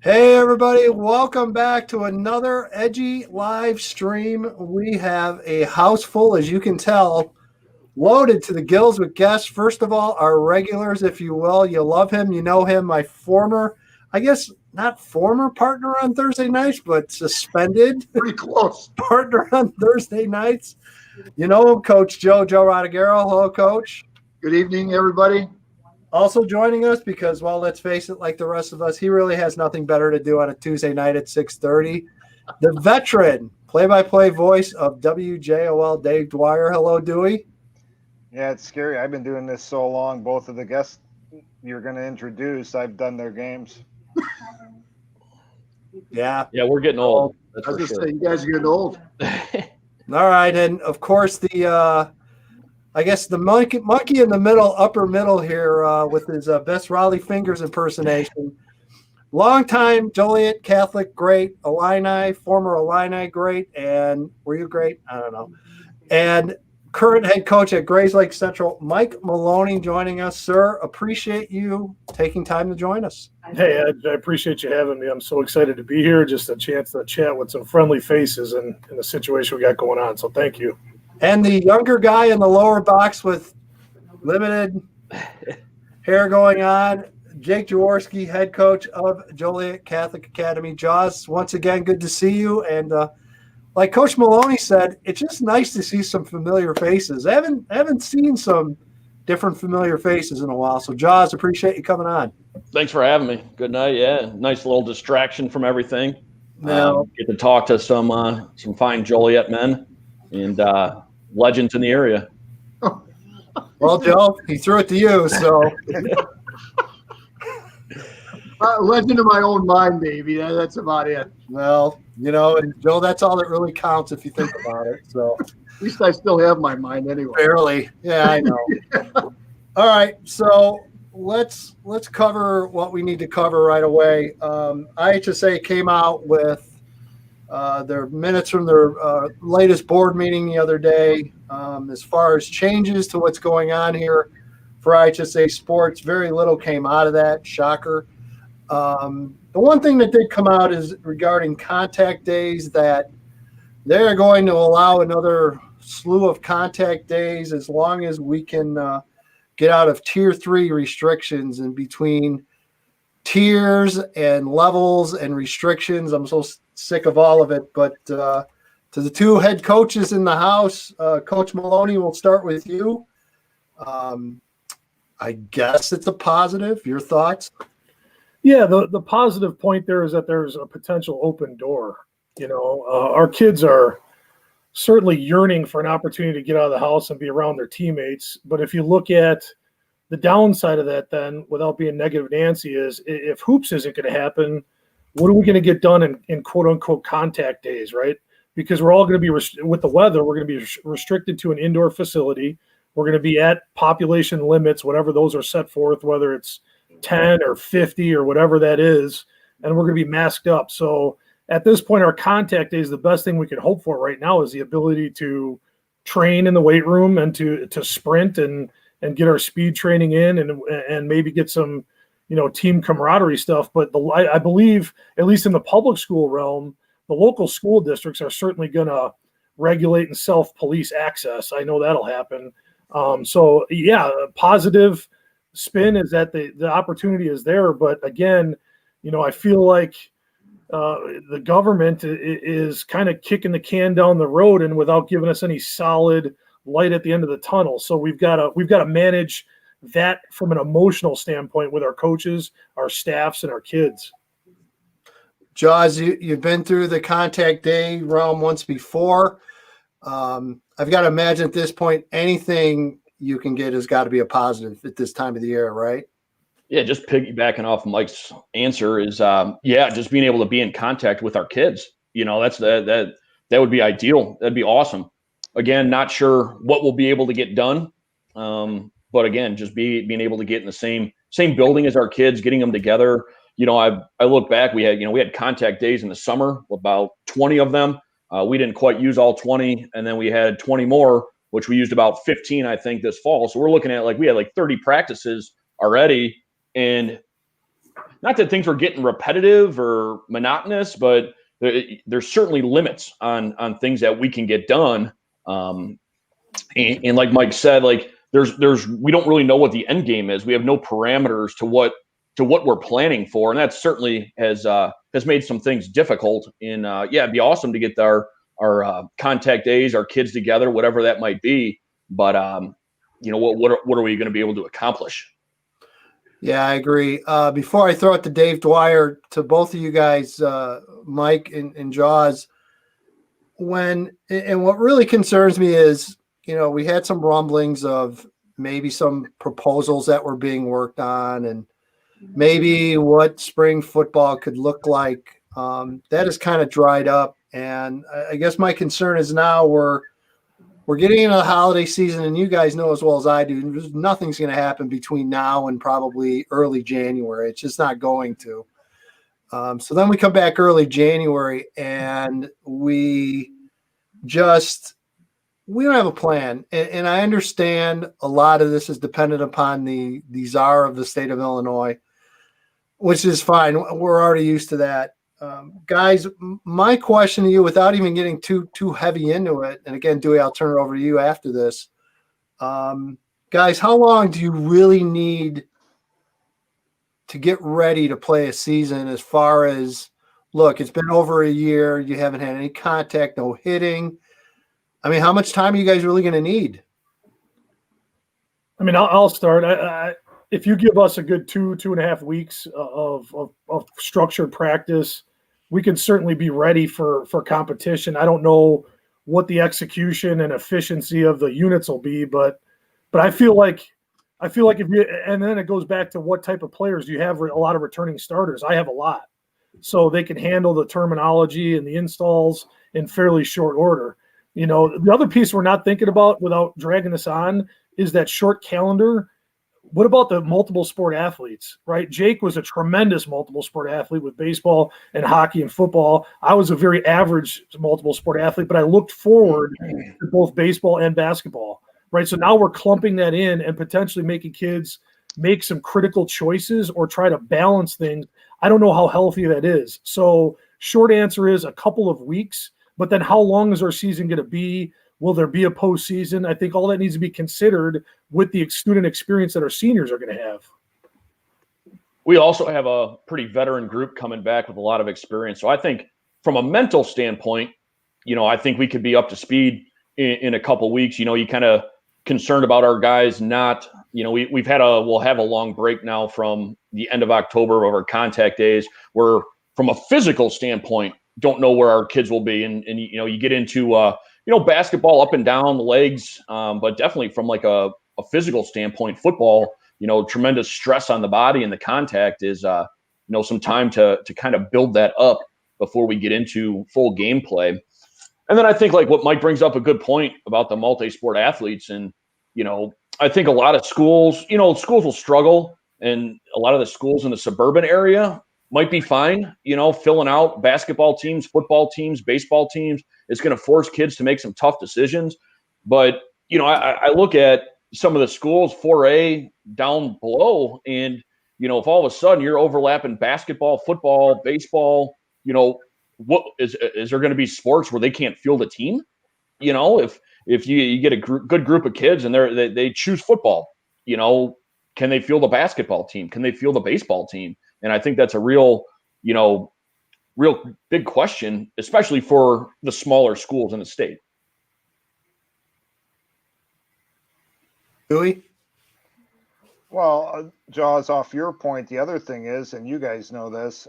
Hey everybody, welcome back to another Edgy live stream. We have a house full, as you can tell, loaded to the gills with guests. First of all, our regulars, if you will. You love him, you know him, my former, I guess not former partner on Thursday nights, but suspended Pretty close. partner on Thursday nights. You know him, Coach Joe Rodeghero. Hello, Coach. Good evening, everybody. Also joining us because, well, let's face it, like the rest of us, he really has nothing better to do on a Tuesday night at 6:30. The veteran, play-by-play voice of WJOL, Dave Dwyer. Hello, Dewey. Yeah, it's scary. I've been doing this so long. Both of the guests you're going to introduce, I've done their games. Yeah, we're getting old. That's I was for just sure. saying, you guys are getting old. All right, and of course I guess the monkey in the middle, upper middle here with his best Raleigh Fingers impersonation. Longtime Joliet Catholic great, Illini, former Illini great, and were you great? I don't know. And current head coach at Grays Lake Central, Mike Maloney, joining us. Sir, appreciate you taking time to join us. Hey, I appreciate you having me. I'm so excited to be here. Just a chance to chat with some friendly faces in the situation we got going on. So thank you. And the younger guy in the lower box with limited hair going on, Jake Jaworski, head coach of Joliet Catholic Academy. Jaws, once again, good to see you. And like Coach Maloney said, it's just nice to see some familiar faces. I haven't seen some different familiar faces in a while. So, Jaws, appreciate you coming on. Thanks for having me. Good night. Yeah, nice little distraction from everything. Now, Get to talk to some fine Joliet men and legends in the area. well, Joe, he threw it to you. So, Legend in my own mind, baby. That's about it. well, you know, and Joe, that's all that really counts if you think about it. So. At least I still have my mind anyway. Barely. Yeah, I know. All right, so let's cover what we need to cover right away. IHSA came out with their minutes from their latest board meeting the other day. As far as changes to what's going on here for IHSA sports, very little came out of that. Shocker. The one thing that did come out is regarding contact days, that they're going to allow another slew of contact days as long as we can get out of tier 3 restrictions. And between tiers and levels and restrictions, I'm so sick of all of it. But to the two head coaches in the house, Coach Maloney, we'll start with you. I guess it's a positive. Your thoughts? Yeah, the positive point there is that there's a potential open door. You know, our kids are certainly yearning for an opportunity to get out of the house and be around their teammates. But if you look at the downside of that, then without being negative Nancy, is if hoops isn't going to happen, what are we going to get done in quote unquote contact days, right? Because we're all going to be with the weather, we're going to be restricted to an indoor facility. We're going to be at population limits, whatever those are set forth, whether it's 10 or 50 or whatever that is, and we're going to be masked up. So at this point, our contact days, the best thing we can hope for right now is the ability to train in the weight room and to sprint and get our speed training in and maybe get some, team camaraderie stuff. But I believe, at least in the public school realm, the local school districts are certainly going to regulate and self-police access. I know that'll happen. So yeah, a positive spin is that the opportunity is there. But again, I feel like the government is kind of kicking the can down the road and without giving us any solid light at the end of the tunnel. So we've got to manage that from an emotional standpoint with our coaches, our staffs, and our kids. Jaws, you've been through the contact day realm once before. I've got to imagine at this point, anything you can get has got to be a positive at this time of the year, right? Yeah, just piggybacking off Mike's answer is, just being able to be in contact with our kids. That would be ideal. That'd be awesome. Again, not sure what we'll be able to get done. But again, just being able to get in the same building as our kids, getting them together. I look back, we had contact days in the summer, about 20 of them. We didn't quite use all 20, and then we had 20 more, which we used about 15, I think, this fall. So we're looking at we had 30 practices already. And not that things were getting repetitive or monotonous, but there's certainly limits on things that we can get done. And like Mike said, like there's we don't really know what the end game is. We have no parameters to what we're planning for, and that certainly has made some things difficult. And it'd be awesome to get our contact days, our kids together, whatever that might be. But what are we going to be able to accomplish? Yeah, I agree. Before I throw it to Dave Dwyer, to both of you guys, Mike and Jaws, what really concerns me is, we had some rumblings of maybe some proposals that were being worked on and maybe what spring football could look like. That has kind of dried up. And I guess my concern is now we're getting into the holiday season, and you guys know as well as I do, nothing's going to happen between now and probably early January. It's just not going to. So then we come back early January, and we don't have a plan. And I understand a lot of this is dependent upon the czar of the state of Illinois, which is fine. We're already used to that. Guys, my question to you, without even getting too heavy into it, and again, Dewey, I'll turn it over to you after this. Guys, how long do you really need to get ready to play a season? As far as, look, it's been over a year. You haven't had any contact, no hitting. I mean, how much time are you guys really going to need? I mean, I'll start. If you give us a good 2.5 weeks of structured practice, we can certainly be ready for competition. I don't know what the execution and efficiency of the units will be, but I feel like if you, and then it goes back to what type of players do you have? A lot of returning starters. I have a lot, so they can handle the terminology and the installs in fairly short order. The other piece we're not thinking about, without dragging this on, is that short calendar. What about the multiple sport athletes, right? Jake was a tremendous multiple sport athlete with baseball and hockey and football. I was a very average multiple sport athlete, but I looked forward to both baseball and basketball, right? So now we're clumping that in and potentially making kids make some critical choices or try to balance things. I don't know how healthy that is. So short answer is a couple of weeks, but then how long is our season going to be? Will there be a postseason? I think all that needs to be considered with the student experience that our seniors are going to have. We also have a pretty veteran group coming back with a lot of experience. So I think from a mental standpoint, I think we could be up to speed in a couple of weeks. You kind of concerned about our guys not, we'll have a long break now from the end of October of our contact days. We're, from a physical standpoint, don't know where our kids will be. And you get into, basketball up and down the legs, but definitely from like a physical standpoint, football, tremendous stress on the body, and the contact is, some time to kind of build that up before we get into full gameplay. And then I think like what Mike brings up a good point about the multi-sport athletes. And, I think a lot of schools, schools will struggle, and a lot of the schools in the suburban area might be fine, filling out basketball teams, football teams, baseball teams. It's going to force kids to make some tough decisions. But, I look at some of the schools 4A down below, and, if all of a sudden you're overlapping basketball, football, baseball, what is there going to be sports where they can't field a team? If you get a good group of kids and they choose football, can they field a basketball team? Can they field a baseball team? And I think that's a real big question, especially for the smaller schools in the state. Dewey? Well, Jaws, off your point, the other thing is, and you guys know this,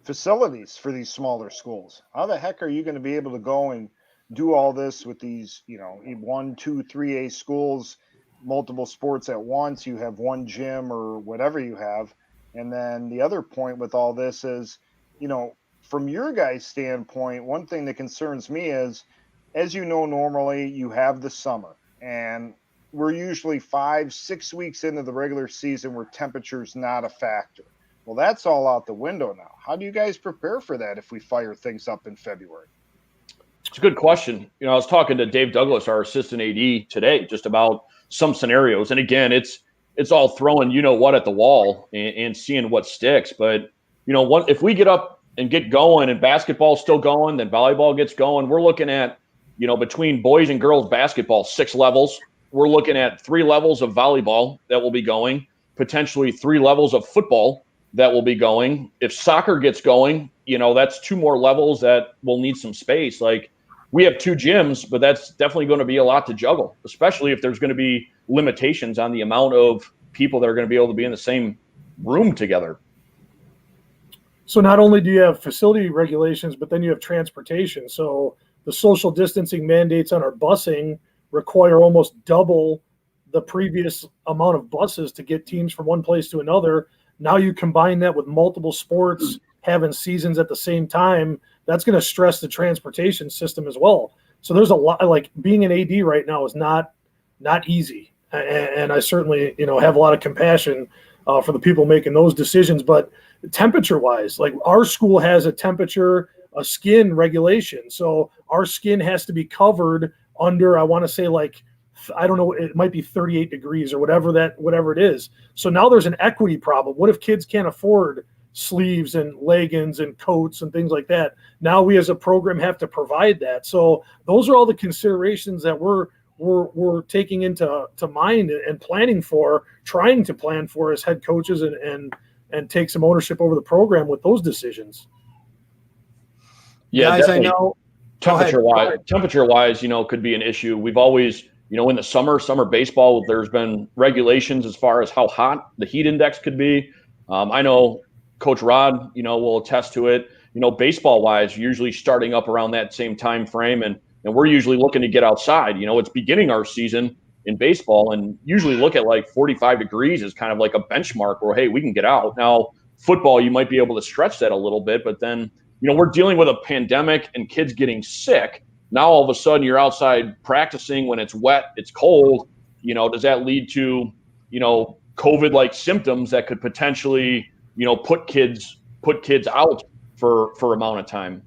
facilities for these smaller schools. How the heck are you going to be able to go and do all this with these, 1, 2, 3A schools, multiple sports at once? You have one gym or whatever you have. And then the other point with all this is, from your guys' standpoint, one thing that concerns me is, as normally you have the summer, and we're usually 5-6 weeks into the regular season where temperature's not a factor. Well, that's all out the window now. How do you guys prepare for that if we fire things up in February? It's a good question. I was talking to Dave Douglas, our assistant AD, today, just about some scenarios. And again, it's it's all throwing what at the wall and seeing what sticks. But if we get up and get going, and basketball's still going, then volleyball gets going. We're looking at between boys and girls basketball 6 levels. We're looking at 3 levels of volleyball that will be going, potentially 3 levels of football that will be going. If soccer gets going, that's 2 more levels that will need some space. Like, we have 2 gyms, but that's definitely going to be a lot to juggle, especially if there's going to be limitations on the amount of people that are going to be able to be in the same room together. So not only do you have facility regulations, but then you have transportation. So the social distancing mandates on our busing require almost double the previous amount of buses to get teams from one place to another. Now you combine that with multiple sports having seasons at the same time, that's going to stress the transportation system as well. So there's a lot, like, being an AD right now is not easy. And I certainly, have a lot of compassion for the people making those decisions. But temperature wise, like, our school has a skin regulation. So our skin has to be covered under, I want to say, like, I don't know, it might be 38 degrees or whatever it is. So now there's an equity problem. What if kids can't afford sleeves and leggings and coats and things like that? Now we as a program have to provide that. So those are all the considerations that we're taking into mind and trying to plan for as head coaches and take some ownership over the program with those decisions. Yeah, guys, I know temperature wise, could be an issue. We've always, in the summer baseball, there's been regulations as far as how hot the heat index could be. I know Coach Rod, will attest to it. Baseball wise, usually starting up around that same time frame, and we're usually looking to get outside. It's beginning our season in baseball, and usually look at like 45 degrees as kind of like a benchmark where, hey, we can get out. Now, football, you might be able to stretch that a little bit, but then we're dealing with a pandemic and kids getting sick. Now all of a sudden you're outside practicing when it's wet, it's cold. Does that lead to COVID-like symptoms that could potentially put kids out for amount of time?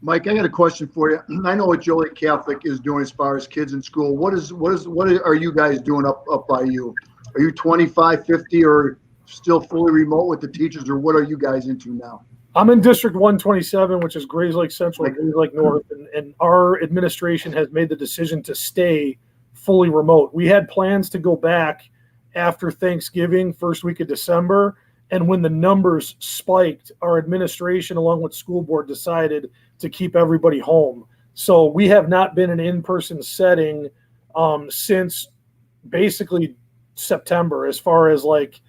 Mike, I got a question for you. I know what Joliet Catholic is doing as far as kids in school. What are you guys doing up by you? Are you 25, 50, or still fully remote with the teachers, or what are you guys into now? I'm in District 127, which is Grays Lake Central and Grays Lake North, and our administration has made the decision to stay fully remote. We had plans to go back after Thanksgiving, first week of December, and when the numbers spiked, our administration, along with school board, decided to keep everybody home. So we have not been in an in-person setting since basically September, as far as like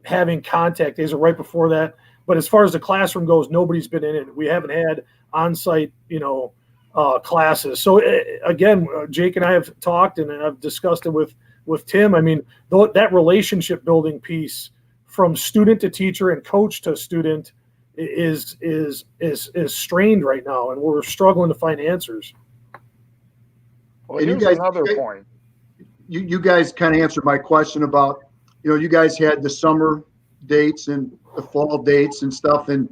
having contact days, or right before that. But as far as the classroom goes, nobody's been in it. We haven't had on-site, classes. So again, Jake and I have talked, and I've discussed it with Tim. I mean, that relationship building piece from student to teacher and coach to student is strained right now, and we're struggling to find answers. Well, here's another point. You guys kind of answered my question about, you guys had the summer dates and the fall dates and stuff, and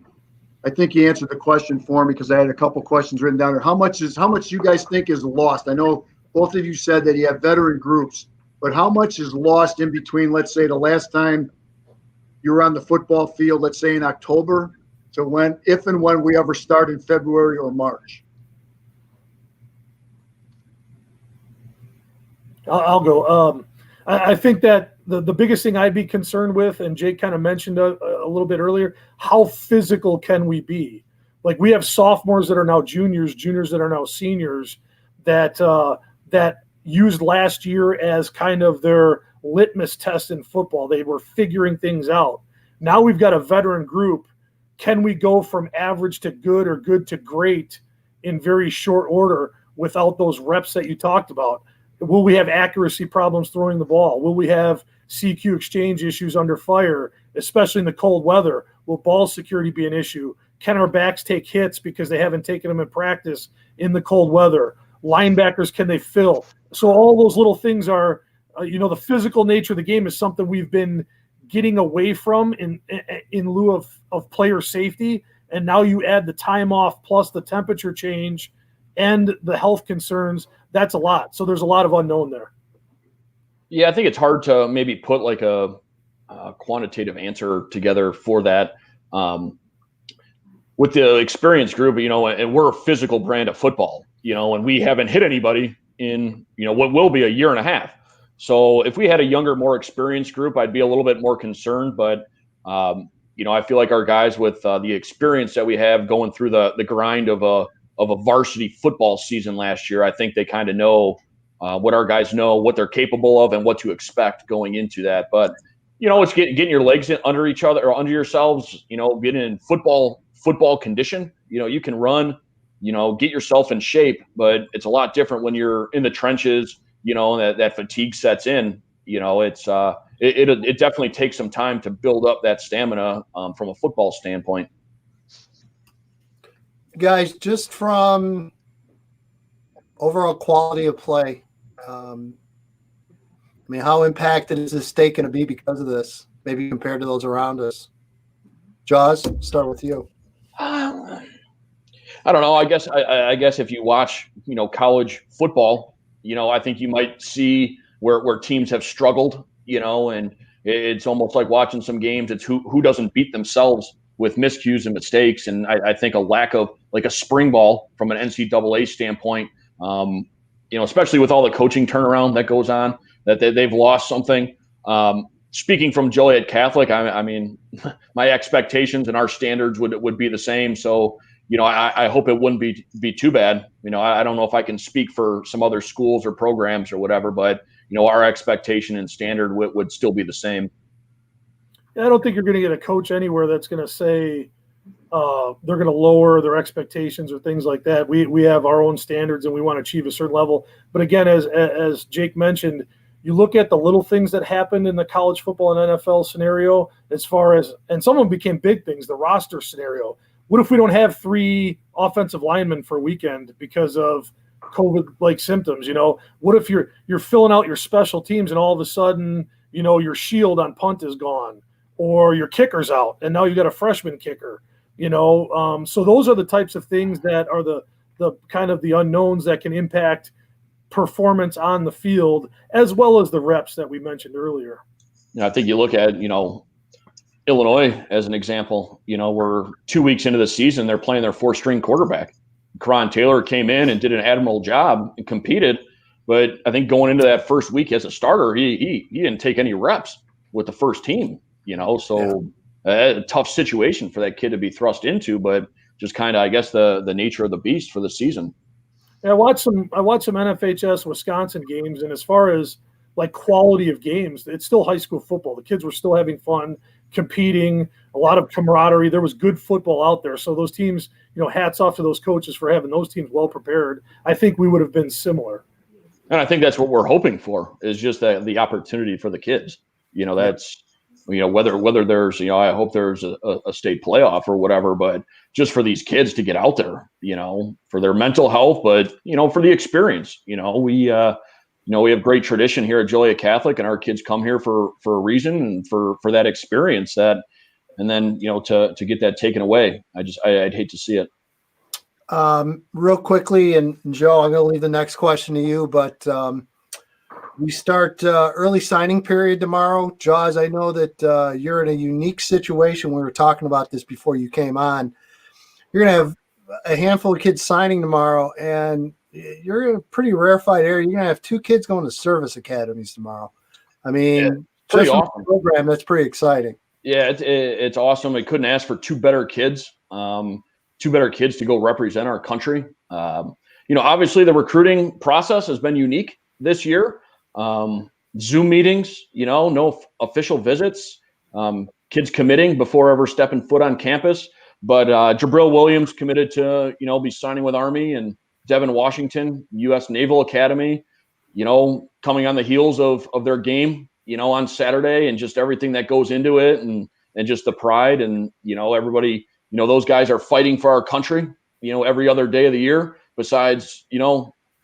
I think you answered the question for me because I had a couple questions written down here. How much you guys think is lost? I know both of you said that you have veteran groups, but how much is lost in between, let's say, the last time you were on the football field, let's say in October, to when, if and when we ever start in February or March? I'll go. I think that the biggest thing I'd be concerned with, and Jake kind of mentioned a little bit earlier, how physical can we be? Like, we have sophomores that are now juniors that are now seniors that used last year as kind of their litmus test in football. They were figuring things out. Now we've got a veteran group. Can we go from average to good or good to great in very short order without those reps that you talked about? Will we have accuracy problems throwing the ball? Will we have CQ exchange issues under fire, especially in the cold weather? Will ball security be an issue? Can our backs take hits because they haven't taken them in practice in the cold weather? Linebackers, can they fill? So all those little things are, the physical nature of the game is something we've been getting away from in lieu of player safety. And now you add the time off plus the temperature change and the health concerns. That's a lot. So there's a lot of unknown there. Yeah, I think it's hard to maybe put like a quantitative answer together for that. With the experience group, and we're a physical brand of football, and we haven't hit anybody in, what will be a year and a half. So if we had a younger, more experienced group, I'd be a little bit more concerned. But, I feel like our guys with the experience that we have going through the grind of a varsity football season last year, I think they kind of know what our guys know, what they're capable of, and what to expect going into that. But it's getting your legs under each other or under yourselves. Getting in football condition. You can run. Get yourself in shape, but it's a lot different when you're in the trenches. And that fatigue sets in. It definitely takes some time to build up that stamina from a football standpoint. Guys, just from overall quality of play, how impacted is this state going to be because of this, maybe compared to those around us? Jaws, start with you. I don't know. I guess if you watch, college football, I think you might see where teams have struggled, and it's almost like watching some games. It's who doesn't beat themselves with miscues and mistakes. And I think a lack of like a spring ball from an NCAA standpoint, especially with all the coaching turnaround that goes on, that they've lost something. Speaking from Joliet Catholic, I mean, my expectations and our standards would be the same. So, I hope it wouldn't be too bad. I don't know if I can speak for some other schools or programs or whatever, but, our expectation and standard would still be the same. I don't think you're going to get a coach anywhere that's going to say they're going to lower their expectations or things like that. We have our own standards and we want to achieve a certain level. But again, as Jake mentioned, you look at the little things that happened in the college football and NFL scenario as far as, and some of them became big things, the roster scenario. What if we don't have 3 offensive linemen for a weekend because of COVID-like symptoms? What if you're filling out your special teams and all of a sudden, your shield on punt is gone or your kicker's out and now you got a freshman kicker, so those are the types of things that are the kind of the unknowns that can impact performance on the field, as well as the reps that we mentioned earlier. I think you look at, Illinois as an example. We're 2 weeks into the season, they're playing their 4th-string quarterback. Karan Taylor came in and did an admirable job and competed, but I think going into that first week as a starter, he didn't take any reps with the first team. So a tough situation for that kid to be thrust into, but just kind of, I guess, the nature of the beast for the season. Yeah, I watched some NFHS Wisconsin games, and as far as like quality of games, it's still high school football. The kids were still having fun, competing, a lot of camaraderie. There was good football out there. So those teams, hats off to those coaches for having those teams well prepared. I think we would have been similar. And I think that's what we're hoping for, is just the opportunity for the kids. That's, whether there's, I hope there's a state playoff or whatever, but just for these kids to get out there, for their mental health, but, for the experience. We have great tradition here at Joliet Catholic, and our kids come here for a reason and for that experience and then, to get that taken away. I'd hate to see it. Real quickly, and Joe, I'm going to leave the next question to you, but we start early signing period tomorrow. Jaws, I know that you're in a unique situation. We were talking about this before you came on. You're going to have a handful of kids signing tomorrow, and you're in a pretty rarefied area. You're going to have 2 kids going to service academies tomorrow. I mean, pretty just awesome. the program, that's pretty exciting. Yeah, it's awesome. I couldn't ask for 2 better kids. 2 better kids to go represent our country. Obviously the recruiting process has been unique this year. Zoom meetings, no official visits, kids committing before ever stepping foot on campus. But Jabril Williams committed to, be signing with Army, and Devin Washington, U.S. Naval Academy, coming on the heels of their game, on Saturday, and just everything that goes into it, and just the pride, and, everybody, those guys are fighting for our country, every other day of the year besides,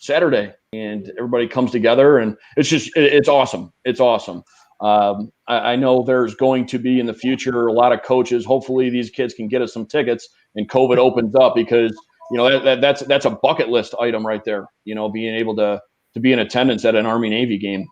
Saturday, and everybody comes together, and it's awesome. It's awesome. I know there's going to be in the future a lot of coaches. Hopefully these kids can get us some tickets and COVID opens up, because, that's a bucket list item right there, being able to be in attendance at an Army Navy game.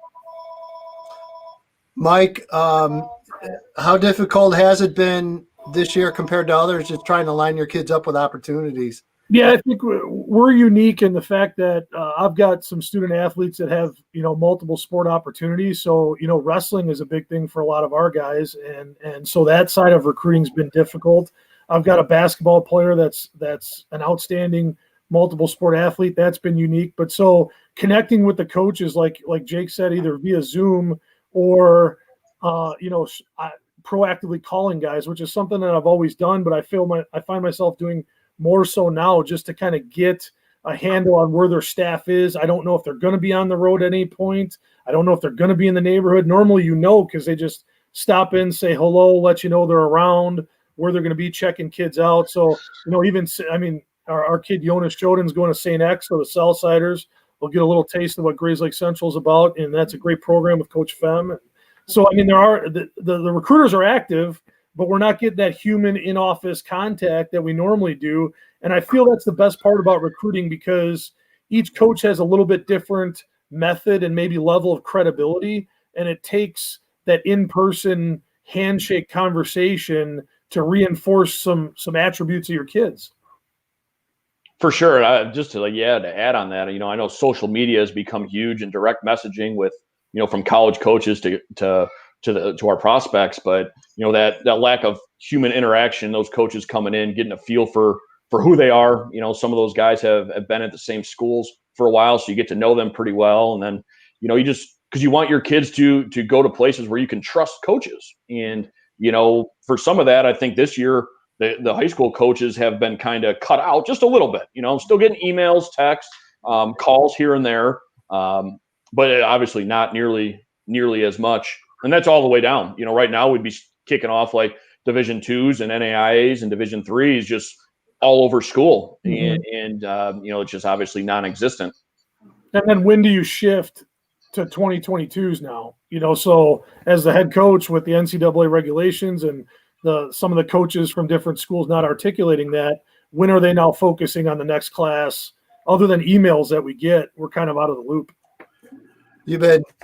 Mike, how difficult has it been this year compared to others, just trying to line your kids up with opportunities? Yeah, I think we're unique in the fact that I've got some student athletes that have, multiple sport opportunities. So, wrestling is a big thing for a lot of our guys. And so that side of recruiting's been difficult. I've got a basketball player that's an outstanding multiple sport athlete. That's been unique. But so connecting with the coaches, like Jake said, either via Zoom or, proactively calling guys, which is something that I've always done, but I find myself doing more so now just to kind of get a handle on where their staff is. I don't know if they're going to be on the road at any point. I don't know if they're going to be in the neighborhood. Normally, because they just stop in, say hello, let you know they're around, where they're going to be, checking kids out. So, our kid Jonas Joden's going to St. X, so the Southsiders will get a little taste of what Grays Lake Central is about, and that's a great program with Coach Fem. So, there are the recruiters are active, but we're not getting that human in-office contact that we normally do. And I feel that's the best part about recruiting, because each coach has a little bit different method and maybe level of credibility, and it takes that in-person handshake conversation to reinforce some attributes of your kids. For sure. Just to add on that, I know social media has become huge, and direct messaging with, from college coaches to our prospects, but that lack of human interaction, those coaches coming in, getting a feel for who they are. Some of those guys have been at the same schools for a while, so you get to know them pretty well. And then, you just, because you want your kids to go to places where you can trust coaches. And, for some of that, I think this year, the high school coaches have been kind of cut out just a little bit, still getting emails, texts, calls here and there. But obviously not nearly as much. And that's all the way down. Right now we'd be kicking off like Division IIs and NAIAs and Division IIIs just all over school. And it's just obviously non-existent. And then when do you shift to 2022s now? So as the head coach with the NCAA regulations and some of the coaches from different schools not articulating that, when are they now focusing on the next class? Other than emails that we get, we're kind of out of the loop. They've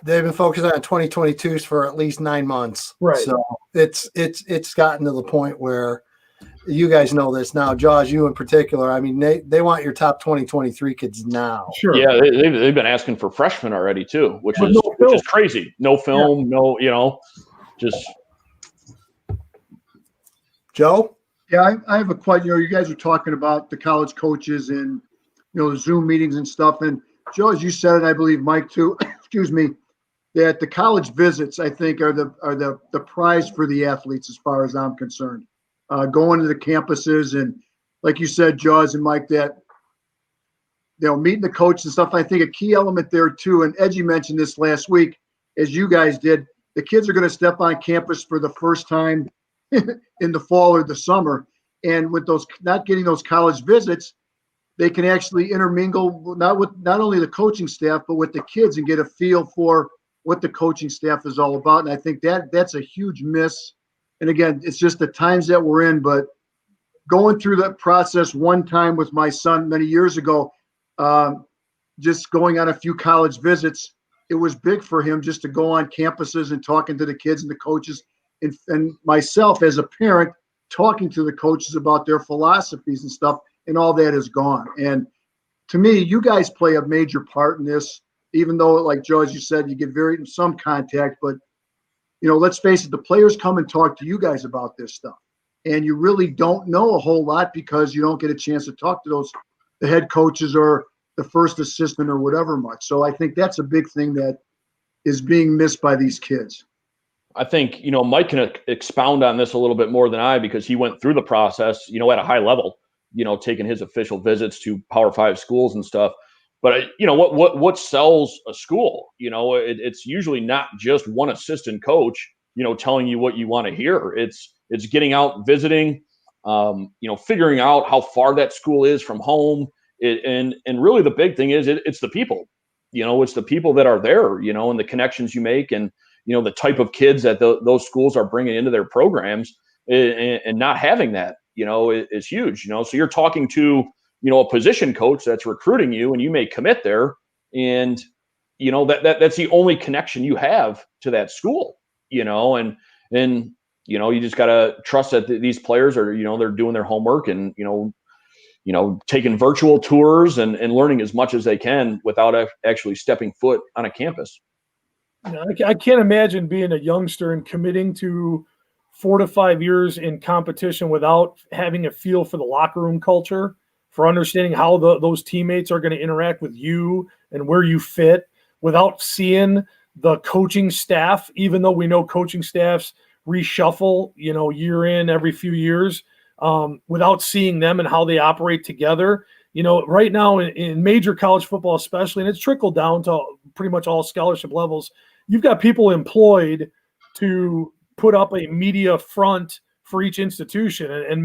been focused on 2022s for at least 9 months. Right. So it's gotten to the point where you guys know this now, Jaws, you in particular. They want your top 2023 kids now. Sure. Yeah, they've been asking for freshmen already too, which is crazy. No film, just. Joe? Yeah, I have a question. You guys are talking about the college coaches and the Zoom meetings and stuff. And Joe, as you said, and I believe Mike too, excuse me, that the college visits, I think, are the prize for the athletes as far as I'm concerned. Going to the campuses and, like you said, Jaws and Mike, that meeting the coach and stuff. I think a key element there too, and Edgy mentioned this last week, as you guys did, the kids are going to step on campus for the first time in the fall or the summer. And with those not getting those college visits, they can actually intermingle not only the coaching staff, but with the kids and get a feel for what the coaching staff is all about. And I think that's a huge miss. And again, it's just the times that we're in, but going through that process one time with my son many years ago, just going on a few college visits, it was big for him just to go on campuses and talking to the kids and the coaches, and myself as a parent talking to the coaches about their philosophies and stuff, and all that is gone. And to me, you guys play a major part in this, even though, like Joe, as you said, you get some contact, but let's face it, the players come and talk to you guys about this stuff. And you really don't know a whole lot because you don't get a chance to talk to the head coaches or the first assistant or whatever much. So I think that's a big thing that is being missed by these kids. I think, Mike can expound on this a little bit more than I, because he went through the process, at a high level, taking his official visits to Power 5 schools and stuff. But, what sells a school? It's usually not just one assistant coach, telling you what you want to hear. It's getting out, visiting, figuring out how far that school is from home. And really the big thing is it's the people, it's the people that are there, and the connections you make, and, the type of kids that those schools are bringing into their programs, and not having that, is huge, So you're talking to, a position coach that's recruiting you, and you may commit there, and, that's the only connection you have to that school, and you just got to trust that these players are, they're doing their homework and, taking virtual tours and learning as much as they can without actually stepping foot on a campus. I can't imagine being a youngster and committing to 4 to 5 years in competition without having a feel for the locker room culture, for understanding how those teammates are going to interact with you and where you fit, without seeing the coaching staff, even though we know coaching staffs reshuffle, year in every few years, without seeing them and how they operate together. Right now in major college football, especially, and it's trickled down to pretty much all scholarship levels, you've got people employed to put up a media front for each institution and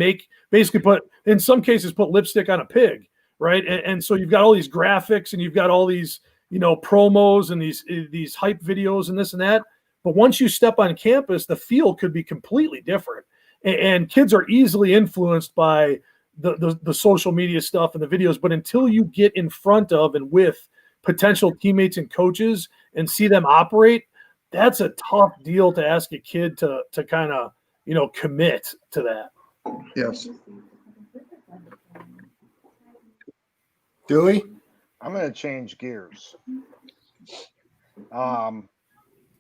put lipstick on a pig, right? And so you've got all these graphics and you've got all these, promos and these hype videos and this and that. But once you step on campus, the field could be completely different. And kids are easily influenced by the social media stuff and the videos. But until you get in front of and with potential teammates and coaches and see them operate, that's a tough deal to ask a kid to kind of, commit to that. Yes. Dewey? I'm going to change gears.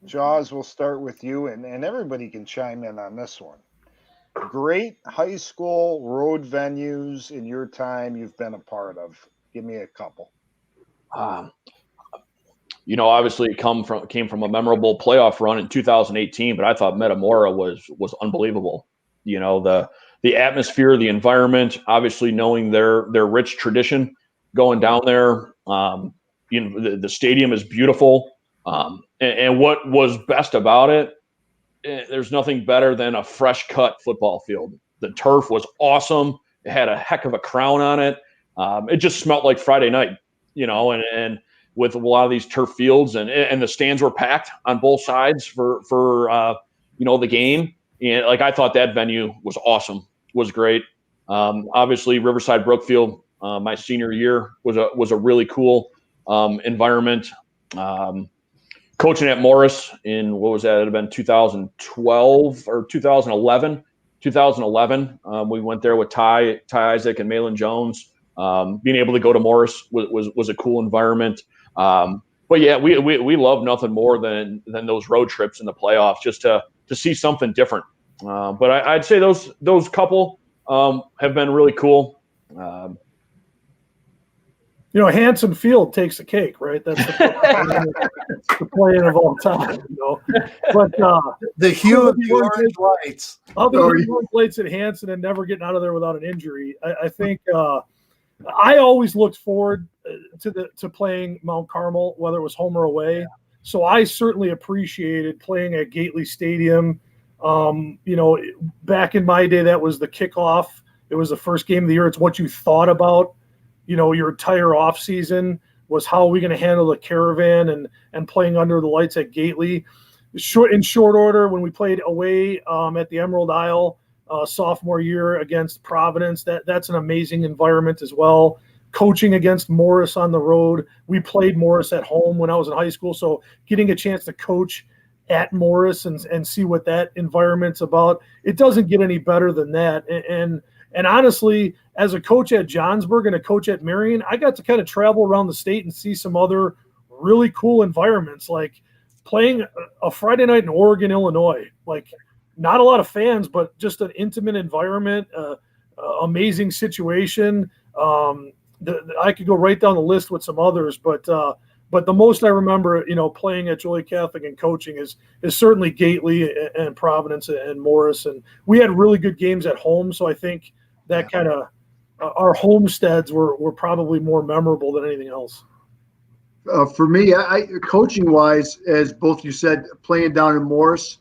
Jaws, we'll start with you, and everybody can chime in on this one. Great high school road venues in your time you've been a part of. Give me a couple. Obviously it came from a memorable playoff run in 2018, but I thought Metamora was unbelievable. The atmosphere, the environment, obviously knowing their rich tradition, going down there. The stadium is beautiful. And what was best about it, there's nothing better than a fresh cut football field. The turf was awesome. It had a heck of a crown on it. It just smelled like Friday night, and with a lot of these turf fields and the stands were packed on both sides for the game. And I thought that venue was awesome, was great. Obviously Riverside Brookfield, my senior year was a really cool environment. Coaching at Morris in, what was that? It had been 2012 or 2011. 2011, we went there with Ty Isaac and Malin Jones. Being able to go to Morris was a cool environment. But yeah, we love nothing more than those road trips in the playoffs, just to see something different. But I'd say those couple have been really cool. Hanson Field takes the cake, right? That's the playing of all time, But the hue of the orange lights. Other than the orange lights at Hanson and never getting out of there without an injury, I think I always looked forward to playing Mount Carmel, whether it was home or away. Yeah. So I certainly appreciated playing at Gately Stadium. Back in my day, that was the kickoff. It was the first game of the year. It's what you thought about. Your entire off season was how are we going to handle the Caravan and playing under the lights at Gately. In short order, when we played away at the Emerald Isle sophomore year against Providence, that's an amazing environment as well. Coaching against Morris on the road. We played Morris at home when I was in high school, so getting a chance to coach at Morris and see what that environment's about, it doesn't get any better than that. And honestly, as a coach at Johnsburg and a coach at Marion, I got to kind of travel around the state and see some other really cool environments, like playing a Friday night in Oregon, Illinois. Not a lot of fans, but just an intimate environment, amazing situation. I could go right down the list with some others, but the most I remember, playing at Joliet Catholic and coaching is certainly Gately and Providence and Morris. And we had really good games at home. So I think that kind of our homesteads were probably more memorable than anything else. For me, I coaching wise, as both you said, playing down in Morris,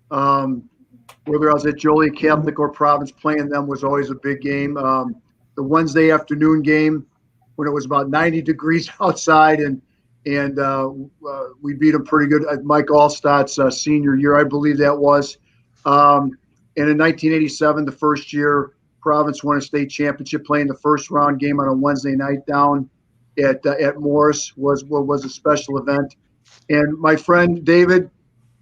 whether I was at Joliet Catholic or Providence, playing them was always a big game. The Wednesday afternoon game when it was about 90 degrees outside and we beat them pretty good. Mike Allstott's senior year, I believe that was. And in 1987, the first year, Providence won a state championship, playing the first round game on a Wednesday night down at Morris was a special event. And my friend David,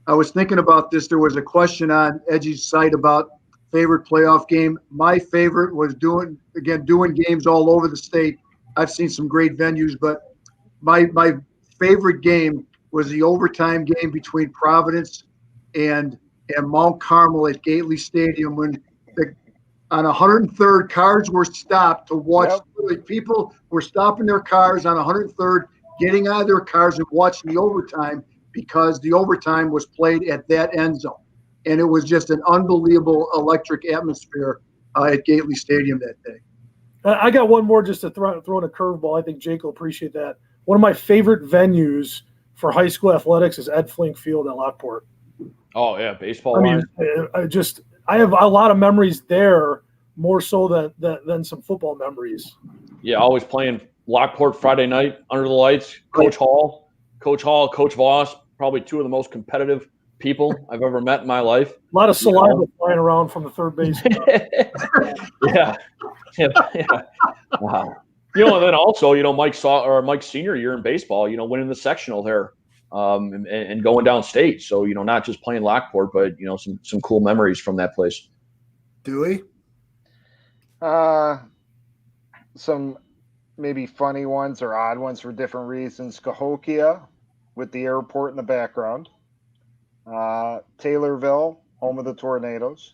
I was thinking about this. There was a question on Edgy's site about favorite playoff game. My favorite was doing games all over the state. I've seen some great venues, but my favorite game was the overtime game between Providence and Mount Carmel at Gately Stadium when on 103rd cars were stopped to watch. Yep. Like, people were stopping their cars on 103rd, getting out of their cars and watching the overtime because the overtime was played at that end zone. And it was just an unbelievable electric atmosphere at Gately Stadium that day. I got one more just to throw in a curveball. I think Jake will appreciate that. One of my favorite venues for high school athletics is Ed Flink Field at Lockport. Oh yeah, baseball. I mean, I have a lot of memories there, more so than some football memories. Yeah, always playing Lockport Friday night under the lights. Coach Hall, Coach Voss, probably two of the most competitive people I've ever met in my life. A lot of saliva flying around from the third base. yeah. Wow. And then also, Mike's senior year in baseball, winning the sectional there, and going downstate. So, not just playing Lockport, but some cool memories from that place. Dewey? Some maybe funny ones or odd ones for different reasons. Cahokia with the airport in the background. Taylorville, home of the Tornadoes.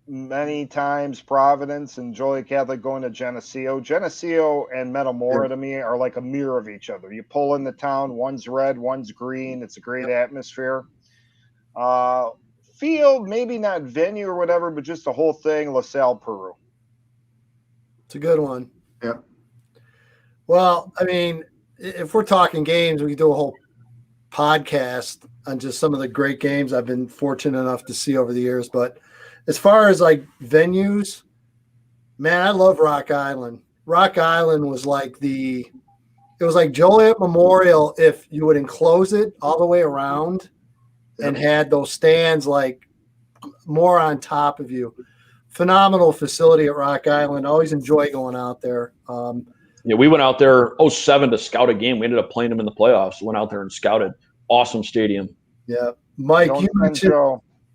Many times Providence and Joliet Catholic going to Geneseo. Geneseo and Metamora to me are like a mirror of each other. You pull in the town, one's red, one's green. It's a great atmosphere. Field, maybe not venue or whatever, but just the whole thing, LaSalle, Peru. It's a good one. Yeah. Well, I mean, if we're talking games, we could do a whole podcast on just some of the great games I've been fortunate enough to see over the years. But as far as like venues, man, I love Rock Island. Rock Island was like it was like Joliet Memorial if you would enclose it all the way around and had those stands like more on top of you. Phenomenal facility at Rock Island. Always enjoy going out there. Yeah, we went out there 2007 to scout a game. We ended up playing them in the playoffs. Went out there and scouted. Awesome stadium. Yeah. Mike,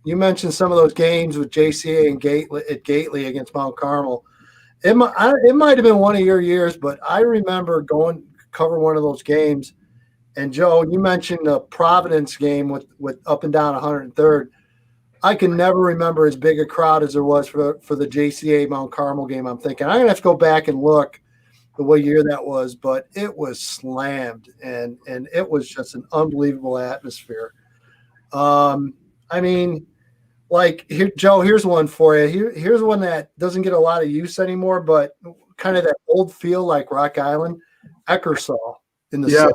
you mentioned some of those games with JCA and at Gately against Mount Carmel. It might have been one of your years, but I remember going cover one of those games. And Joe, you mentioned the Providence game with up and down 103rd. I can never remember as big a crowd as there was for the JCA Mount Carmel game. I'm thinking I'm gonna have to go back and look the what year that was, but it was slammed and it was just an unbelievable atmosphere. I mean, like here, Joe, here's one for you. Here's one that doesn't get a lot of use anymore, but kind of that old feel like Rock Island, Eckersall in the Yes.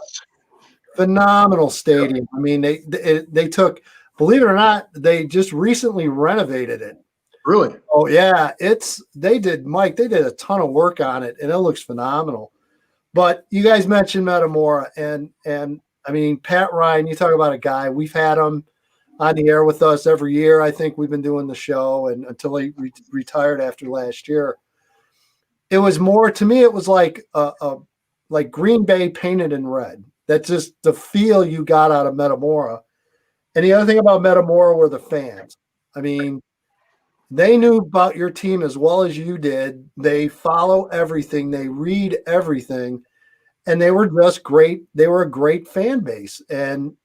phenomenal stadium. I mean, they took, believe it or not, they just recently renovated it. Really? Oh yeah, they did a ton of work on it, and it looks phenomenal. But you guys mentioned Metamora, and I mean Pat Ryan. You talk about a guy, we've had him on the air with us every year. I think we've been doing the show, and until he retired after last year. It was more, to me, it was like like Green Bay painted in red. That's just the feel you got out of Metamora. And the other thing about Metamora were the fans. I mean, they knew about your team as well as you did. They follow everything. They read everything. And they were just great. They were a great fan base. And,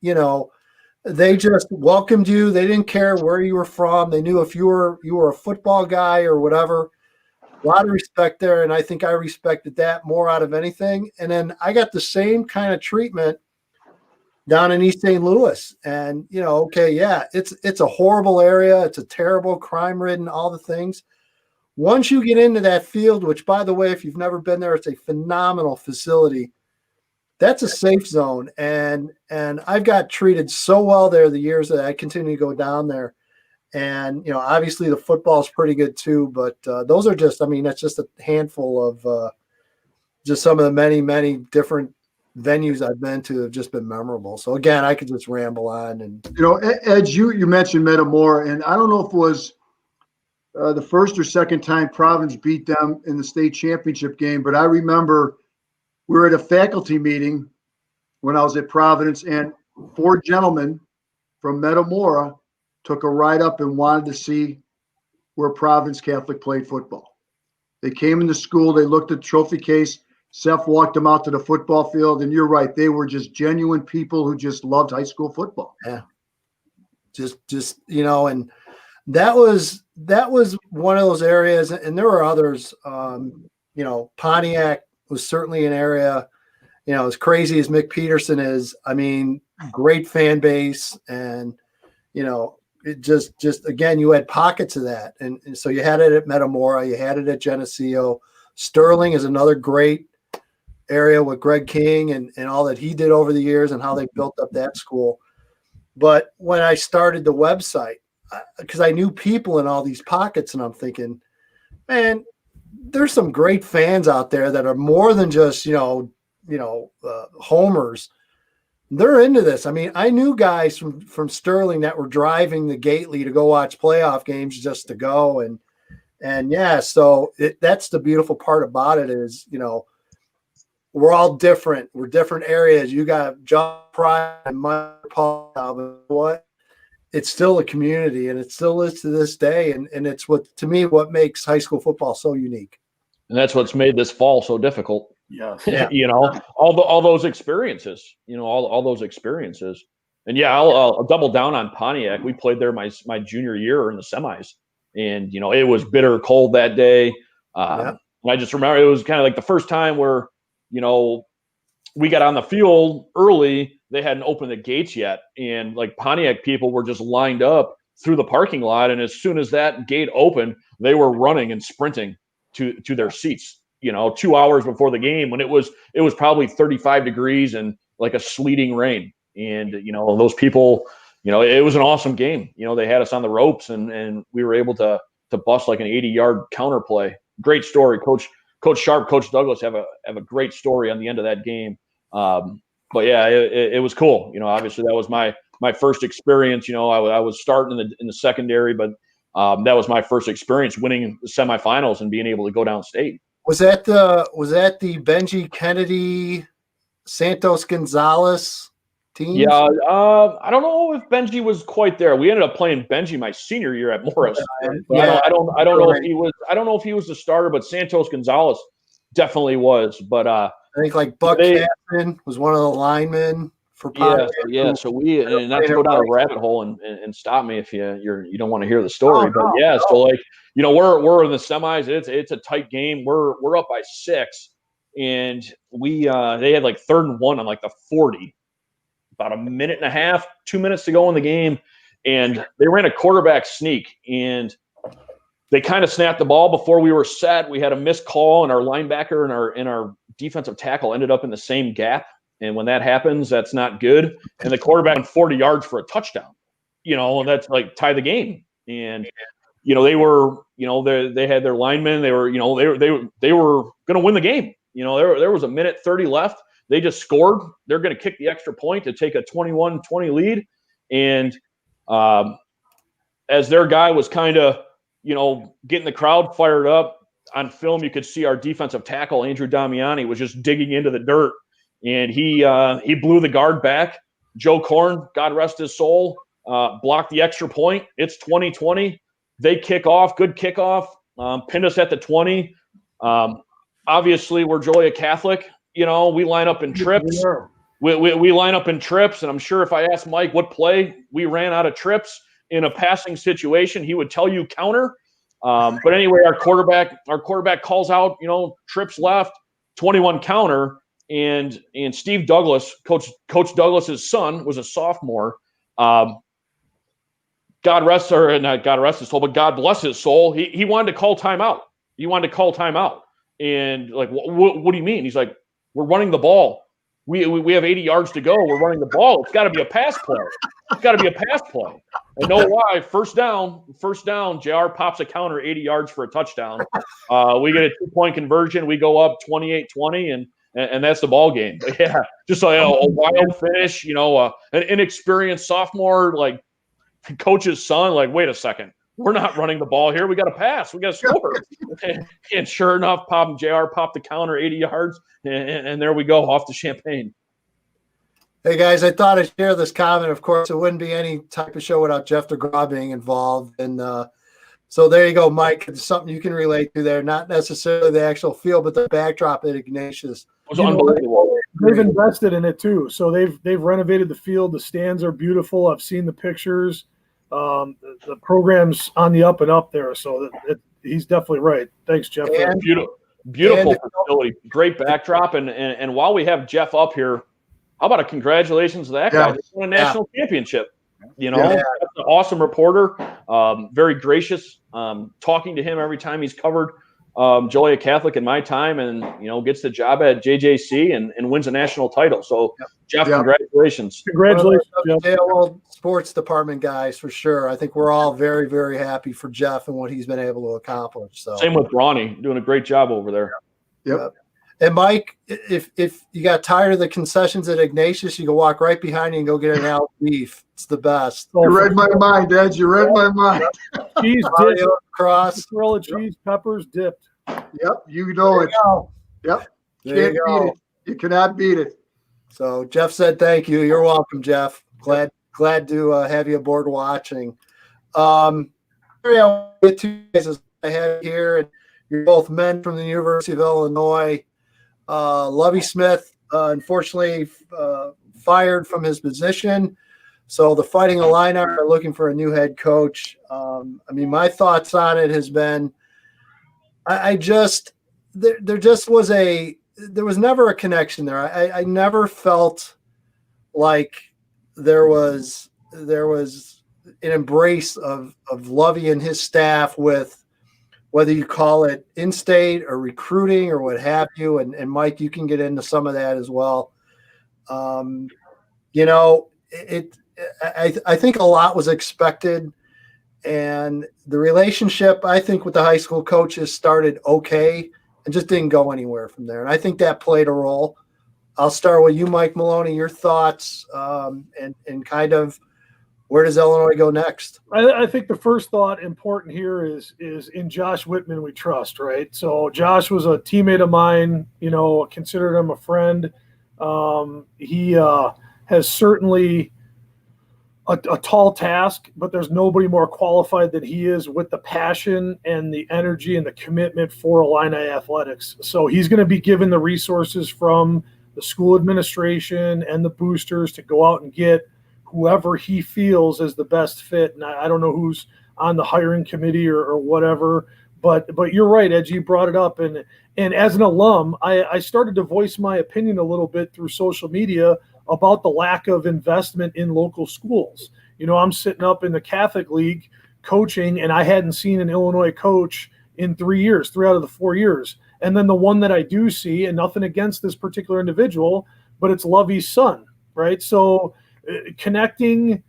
they just welcomed you. They didn't care where you were from. They knew if you were a football guy or whatever. A lot of respect there. And I think I respected that more out of anything. And then I got the same kind of treatment down in East St. Louis. And, it's a horrible area. It's a terrible, crime-ridden, all the things. Once you get into that field, which, by the way, if you've never been there, it's a phenomenal facility. That's a safe zone. And I've got treated so well there the years that I continue to go down there. And, obviously the football is pretty good too. But those are just, that's just a handful of just some of the many, many different venues I've been to have just been memorable. So again, I could just ramble on. And Ed, you mentioned Metamora, and I don't know if it was the first or second time Providence beat them in the state championship game, but I remember we were at a faculty meeting when I was at Providence, and 4 gentlemen from Metamora took a ride up and wanted to see where Providence Catholic played football. They came into school, they looked at the trophy case. Seth walked them out to the football field, and you're right, they were just genuine people who just loved high school football. Yeah. Just and that was one of those areas, and there were others. Pontiac was certainly an area, as crazy as Mick Peterson is, I mean, great fan base, and it just again, you had pockets of that, and so you had it at Metamora, you had it at Geneseo. Sterling is another great area with Greg King and all that he did over the years and how they built up that school. But when I started the website, because I knew people in all these pockets, and I'm thinking, man, there's some great fans out there that are more than just homers. They're into this. I mean, I knew guys from Sterling that were driving the Gately to go watch playoff games just to go, and yeah, so that's the beautiful part about it is we're all different. We're different areas. You got John Pride and Mike Paul, but what? It's still a community, and it still is to this day. And it's what makes high school football so unique. And that's what's made this fall so difficult. Yeah. all those experiences, all those experiences. And yeah, I'll double down on Pontiac. We played there my junior year in the semis, and it was bitter cold that day. And I just remember it was kind of like the first time where we got on the field early. They hadn't opened the gates yet, and like Pontiac people were just lined up through the parking lot. And as soon as that gate opened, they were running and sprinting to their seats. 2 hours before the game, when it was probably 35 degrees and like a sleeting rain. And those people, it was an awesome game. They had us on the ropes, and we were able to bust like an 80-yard counter play. Great story, Coach Sharp, Coach Douglas have a great story on the end of that game. But yeah, it was cool. Obviously that was my first experience. I was starting in the secondary, but that was my first experience winning the semifinals and being able to go downstate. Was that the Benji Kennedy, Santos Gonzalez team? Yeah, I don't know if Benji was quite there. We ended up playing Benji my senior year at Morris. Yeah, I don't know if he was. I don't know if he was the starter, but Santos Gonzalez definitely was. But I think like Buck Captain was one of the linemen for Pontiac. Yeah. So we, and not to go down a rabbit hole and stop me if you don't want to hear the story, So like we're in the semis. It's a tight game. We're up by 6, and they had like 3rd and 1 on like the 40. About a minute and a half, 2 minutes to go in the game, and they ran a quarterback sneak, and they kind of snapped the ball before we were set. We had a missed call, and our linebacker and our defensive tackle ended up in the same gap. And when that happens, that's not good. And the quarterback went 40 yards for a touchdown, and that's like tie the game. And they were, they had their linemen. They were, they were going to win the game. There was a minute 30 left. They just scored. They're going to kick the extra point to take a 21-20 lead. And as their guy was kind of, getting the crowd fired up, on film you could see our defensive tackle, Andrew Damiani, was just digging into the dirt. And he blew the guard back. Joe Korn, God rest his soul, blocked the extra point. It's 20-20. They kick off. Good kickoff. Pinned us at the 20. Obviously, we're Joliet Catholic. We line up in trips. We line up in trips, and I'm sure if I asked Mike what play we ran out of trips in a passing situation, he would tell you counter. But anyway, our quarterback calls out, trips left, 21 counter, and Steve Douglas, Coach Douglas's son, was a sophomore. God bless his soul, but God bless his soul. He wanted to call timeout. And like, what do you mean? He's like, we're running the ball. We have 80 yards to go. We're running the ball. It's got to be a pass play. And know why? First down. JR pops a counter 80 yards for a touchdown. We get a 2-point conversion. We go up 28-20, and that's the ball game. But yeah, just a wild finish. An inexperienced sophomore, like coach's son. Like, wait a second. We're not running the ball here. We got to pass. We got to score. And sure enough, JR popped the counter 80 yards, and there we go, off the champagne. Hey guys, I thought I'd share this comment. Of course, it wouldn't be any type of show without Jeff DeGraw being involved. And so there you go, Mike. It's something you can relate to there. Not necessarily the actual field, but the backdrop at Ignatius. It was unbelievable. They've invested in it too. So they've renovated the field. The stands are beautiful. I've seen the pictures. The program's on the up and up there. So he's definitely right. Thanks, Jeff. And, beautiful facility, great backdrop. And while we have Jeff up here, how about a congratulations to that guy? He won a national championship. You know, that's an awesome reporter. Very gracious. Talking to him every time he's covered Joliet Catholic in my time, and gets the job at JJC and wins a national title. So, Jeff, congratulations! Congratulations, Jeff. WJOL sports department guys for sure. I think we're all very, very happy for Jeff and what he's been able to accomplish. So, same with Ronnie, doing a great job over there. Yep. And Mike, if you got tired of the concessions at Ignatius, you can walk right behind you and go get an out beef. It's the best. You read my mind, Ed. You read my mind. Cheese Mario dipped. Cross. Mozzarella cheese, peppers dipped. Yep, you know it. Yep. There you go. Beat it. You cannot beat it. So Jeff said thank you. You're welcome, Jeff. Glad to have you aboard watching. I'll get to you guys as I have here, and you're both men from the University of Illinois. Lovie Smith, unfortunately, fired from his position. So the Fighting Illini are looking for a new head coach. My thoughts on it has been, there was never a connection there. I never felt like there was an embrace of Lovie and his staff with, whether you call it in-state or recruiting or what have you. And Mike, you can get into some of that as well. I think a lot was expected, and the relationship, I think, with the high school coaches started okay and just didn't go anywhere from there. And I think that played a role. I'll start with you, Mike Maloney, your thoughts, and kind of where does Illinois go next? I think the first thought important here is in Josh Whitman we trust, right? So Josh was a teammate of mine, considered him a friend. He has certainly a tall task, but there's nobody more qualified than he is with the passion and the energy and the commitment for Illini athletics. So he's going to be given the resources from the school administration and the boosters to go out and get whoever he feels is the best fit. And I don't know who's on the hiring committee or whatever, but you're right, Ed, you brought it up. And as an alum, I started to voice my opinion a little bit through social media about the lack of investment in local schools. I'm sitting up in the Catholic League coaching, and I hadn't seen an Illinois coach in 3 years, 3 out of the 4 years. And then the one that I do see, and nothing against this particular individual, but it's Lovie's son, right? So connecting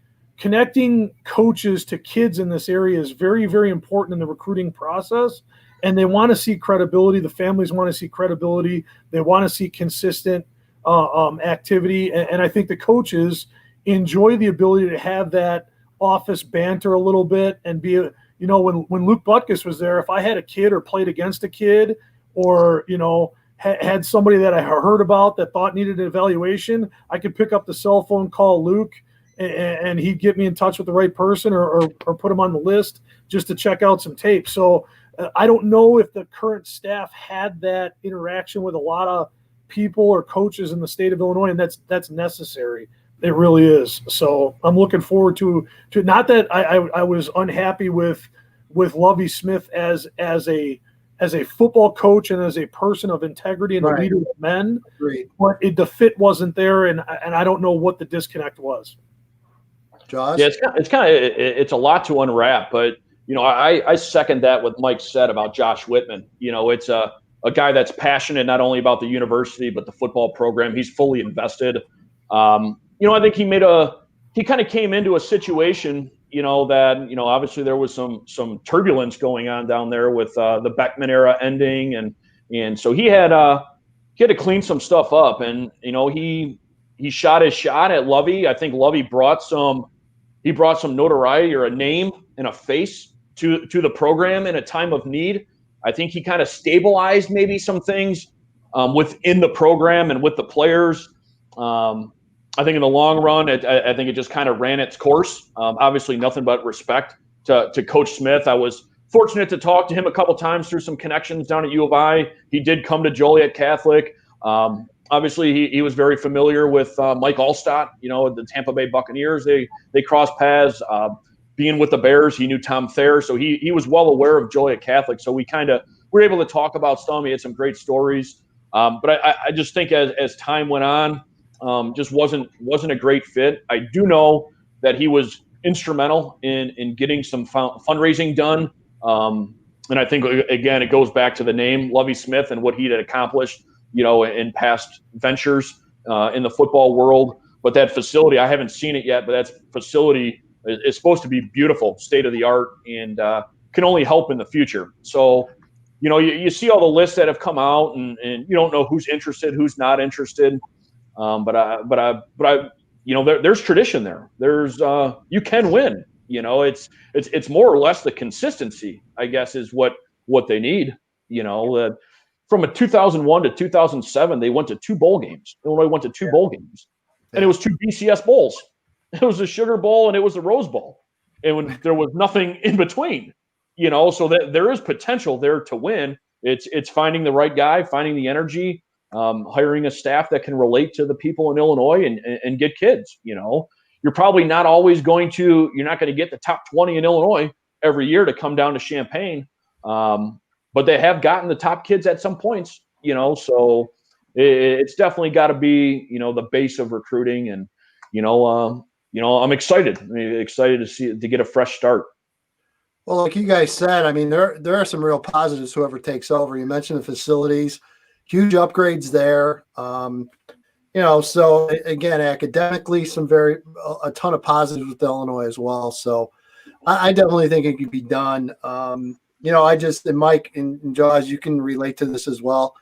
coaches to kids in this area is very, very important in the recruiting process. And they want to see credibility. The families want to see credibility. They want to see consistent activity. And I think the coaches enjoy the ability to have that office banter a little bit and be, when Luke Butkus was there, if I had a kid or played against a kid or, had somebody that I heard about that thought needed an evaluation, I could pick up the cell phone, call Luke, and he'd get me in touch with the right person or put him on the list just to check out some tape. So I don't know if the current staff had that interaction with a lot of people or coaches in the state of Illinois, and that's necessary. It really is. So I'm looking forward to not that I was unhappy with Lovie Smith as a football coach and as a person of integrity and a leader of men, but the fit wasn't there, and I don't know what the disconnect was. Josh? Yeah, it's a lot to unwrap, but I second that what Mike said about Josh Whitman. It's a guy that's passionate not only about the university but the football program. He's fully invested. I think he kind of came into a situation, that obviously there was some turbulence going on down there with the Beckman era ending, and so he had to clean some stuff up, and he shot his shot at Lovie. I think Lovie brought some notoriety or a name and a face to the program in a time of need. I think he kind of stabilized maybe some things within the program and with the players. I think in the long run, I think it just kind of ran its course. Obviously, nothing but respect to Coach Smith. I was fortunate to talk to him a couple times through some connections down at U of I. He did come to Joliet Catholic. Obviously, he was very familiar with Mike Allstott, the Tampa Bay Buccaneers. They crossed paths. Being with the Bears, he knew Tom Thayer, so he was well aware of Joliet Catholic. So we kind of were able to talk about stuff. He had some great stories. But I just think as time went on, just wasn't a great fit. I do know that he was instrumental in getting some fundraising done. And I think, again, it goes back to the name Lovie Smith and what he had accomplished, in past ventures in the football world. But that facility, I haven't seen it yet, but that facility is supposed to be beautiful, state of the art, and can only help in the future. So, you see all the lists that have come out, and you don't know who's interested, who's not interested. But there's tradition there. There's you can win. It's more or less the consistency, I guess, is what they need. From a 2001 to 2007, they went to 2 bowl games. Illinois went to 2 bowl games, and it was 2 BCS bowls. It was the Sugar Bowl and it was the Rose Bowl, and when there was nothing in between. So that there is potential there to win. It's finding the right guy, finding the energy. Hiring a staff that can relate to the people in Illinois and get kids. You're probably not always you're not going to get the top 20 in Illinois every year to come down to Champaign. But they have gotten the top kids at some points, so it's definitely got to be, the base of recruiting. And, I'm excited to get a fresh start. Well, like you guys said, I mean, there are some real positives, whoever takes over. You mentioned the facilities. Huge upgrades there. So again, academically, a ton of positives with Illinois as well. So I definitely think it could be done. And Mike and Jaws, you can relate to this as well.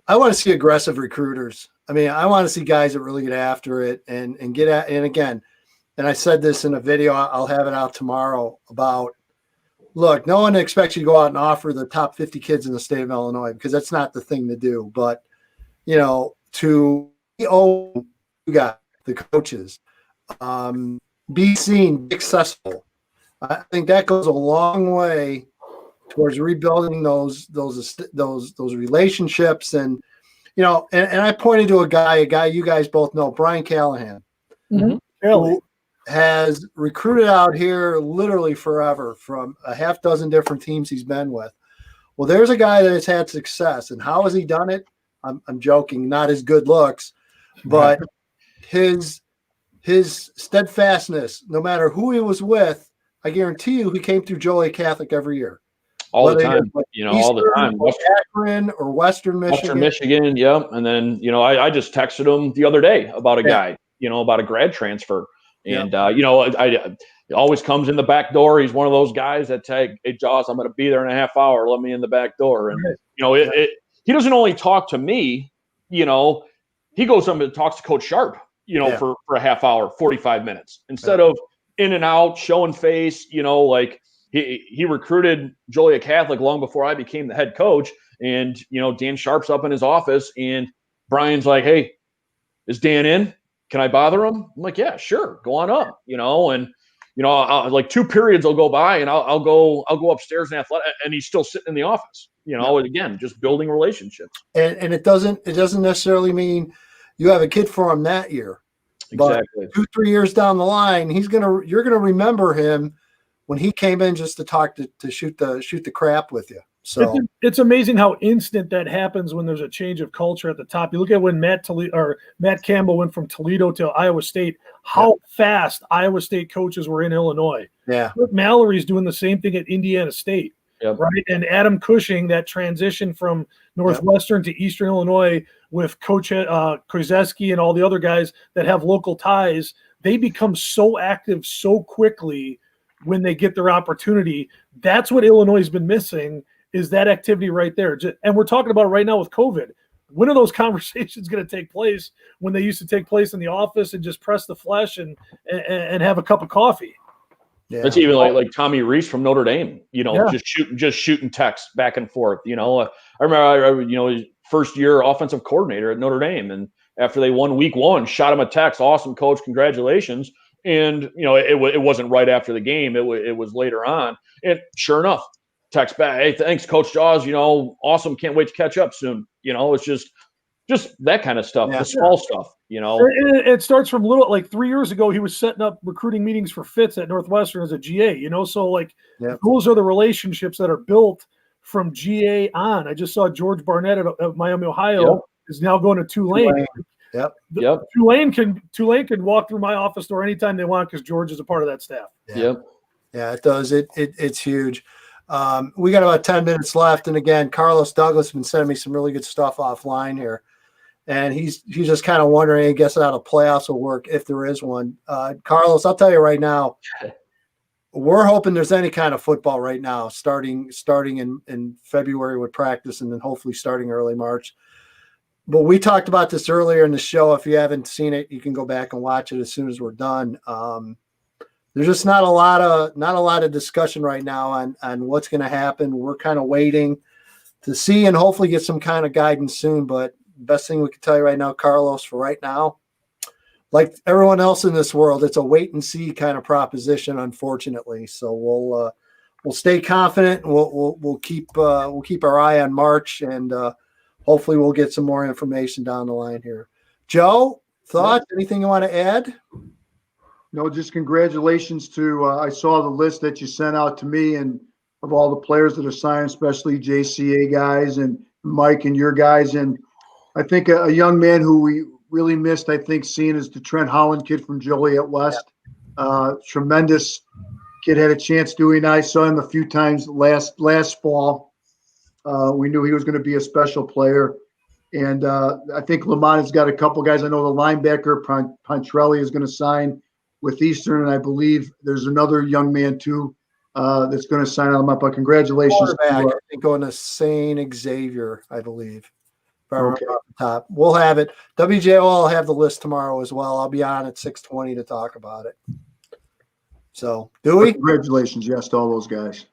I want to see aggressive recruiters. I mean, I want to see guys that really get after it and get at, and again, and I said this in a video, I'll have it out tomorrow about, look, no one expects you to go out and offer the top 50 kids in the state of Illinois, because that's not the thing to do. But, to you got the coaches, be seen, be accessible. I think that goes a long way towards rebuilding those relationships. And, and I pointed to a guy you guys both know, Brian Callahan, who has recruited out here literally forever from a half dozen different teams he's been with. Well, there's a guy that has had success. And how has he done it? I'm joking, not his good looks, but his steadfastness, no matter who he was with, I guarantee you he came through Joliet Catholic every year. All the time, all the time. Akron or Western Michigan. Western Michigan, yeah. And then, I just texted him the other day about a guy, about a grad transfer. And, it always comes in the back door. He's one of those guys that say, hey, Jaws, I'm going to be there in a half hour. Let me in the back door. And, he doesn't only talk to me, he goes up and talks to Coach Sharp, for a half hour, 45 minutes, instead of in and out, showing face, he recruited Joliet Catholic long before I became the head coach. And, Dan Sharp's up in his office and Brian's like, hey, is Dan in? Can I bother him? I'm like, yeah, sure. Go on up, and, I'll, like 2 periods will go by and I'll go upstairs in athletic, and he's still sitting in the office, again, just building relationships. And it doesn't necessarily mean you have a kid for him that year. Exactly. But 2-3 years down the line, you're going to remember him when he came in just to talk to shoot the crap with you. So it's amazing how instant that happens when there's a change of culture at the top. You look at when Matt Campbell went from Toledo to Iowa State, how fast Iowa State coaches were in Illinois. Yeah. Rick Mallory's doing the same thing at Indiana State. Yep. Right. And Adam Cushing, that transition from Northwestern to Eastern Illinois with Coach Krzyzewski and all the other guys that have local ties, they become so active so quickly when they get their opportunity. That's what Illinois has been missing, is that activity right there. And we're talking about right now with COVID. When are those conversations going to take place when they used to take place in the office and just press the flesh and have a cup of coffee? Yeah. It's even like Tommy Reese from Notre Dame, just shooting texts back and forth. I remember, his first year offensive coordinator at Notre Dame, and after they won week 1, shot him a text. Awesome, coach. Congratulations. And, it wasn't right after the game. It was later on. And sure enough, text back, hey, thanks, Coach Jaws. Awesome. Can't wait to catch up soon. It's just that kind of stuff, the small stuff, It starts from little, like 3 years ago, he was setting up recruiting meetings for Fitz at Northwestern as a GA, so those are the relationships that are built from GA on. I just saw George Barnett of Miami, Ohio is now going to Tulane. Yep. Tulane can walk through my office door anytime they want because George is a part of that staff. Yeah, it does. It's huge. We got about 10 minutes left. And again, Carlos Douglas has been sending me some really good stuff offline here. And he's just kind of wondering, I guess, how the playoffs will work if there is one. Carlos, I'll tell you right now, we're hoping there's any kind of football right now, starting in February with practice and then hopefully starting early March. But we talked about this earlier in the show. If you haven't seen it, you can go back and watch it as soon as we're done. There's just not a lot of discussion right now on what's going to happen. We're kind of waiting to see and hopefully get some kind of guidance soon. But best thing we can tell you right now, Carlos, for right now, like everyone else in this world, it's a wait and see kind of proposition, unfortunately. So we'll stay confident. And we'll keep our eye on March, and hopefully we'll get some more information down the line here. Joe, thoughts? Anything you want to add? No, just congratulations to I saw the list that you sent out to me and of all the players that are signed, especially JCA guys and Mike and your guys. And I think a young man who we really missed, I think, seeing is the Trent Holland kid from Joliet West. Tremendous kid, had a chance doing. I saw him a few times last fall. We knew he was going to be a special player. And I think Lamont has got a couple guys. I know the linebacker, Pontrelli, is going to sign with Eastern, and I believe there's another young man too that's going to sign on up. But congratulations! I think going to St. Xavier, I believe. Okay. Off the top, we'll have it. WJOL will have the list tomorrow as well. I'll be on at 6:20 to talk about it. So, Dewey, congratulations, yes, to all those guys.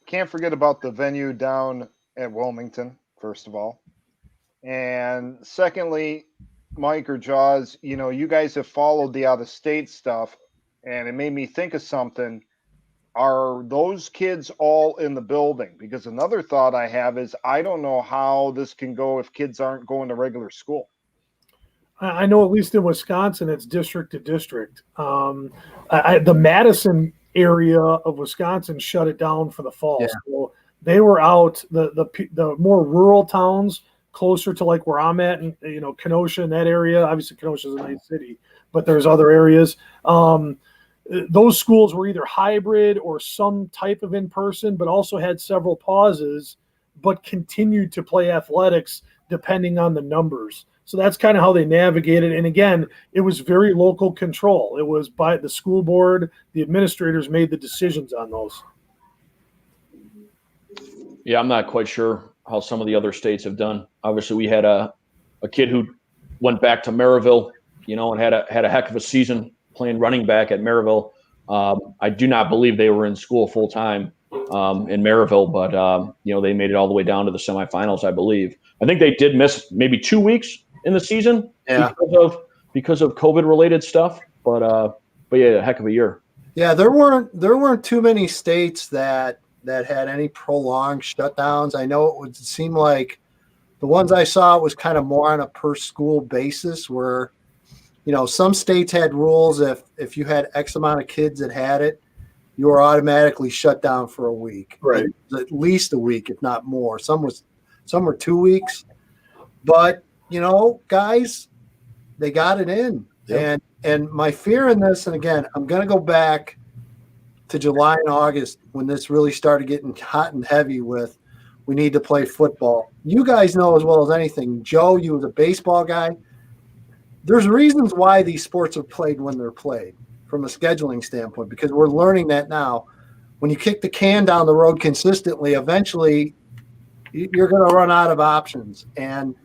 Can't forget about the venue down at Wilmington, first of all, and secondly, Mike or Jaws, you guys have followed the out-of-state stuff, and it made me think of something. Are those kids all in the building? Because another thought I have is I don't know how this can go if kids aren't going to regular school. I know at least in Wisconsin, it's district to district. The Madison area of Wisconsin shut it down for the fall. Yeah. So they were out, the more rural towns closer to like where I'm at, and Kenosha in that area. Obviously, Kenosha is a nice city, but there's other areas. Those schools were either hybrid or some type of in-person, but also had several pauses, but continued to play athletics depending on the numbers. So that's kind of how they navigated. And again, it was very local control. It was by the school board, the administrators made the decisions on those. Yeah, I'm not quite sure how some of the other states have done. Obviously, we had a kid who went back to Maryville, and had a heck of a season playing running back at Maryville. I do not believe they were in school full time in Maryville, but they made it all the way down to the semifinals, I believe. I think they did miss maybe 2 weeks in the season because of COVID related stuff. But yeah, a heck of a year. Yeah, there weren't too many states that had any prolonged shutdowns. I know it would seem like the ones I saw was kind of more on a per school basis where, some states had rules. If you had X amount of kids that had it, you were automatically shut down for a week, right? At least a week, if not more. Some were 2 weeks, but guys, they got it in. Yep. And my fear in this, and again, I'm going to go back to July and August when this really started getting hot and heavy with we need to play football. You guys know as well as anything, Joe, you was a baseball guy. There's reasons why these sports are played when they're played from a scheduling standpoint, because we're learning that now. When you kick the can down the road consistently, eventually you're going to run out of options. And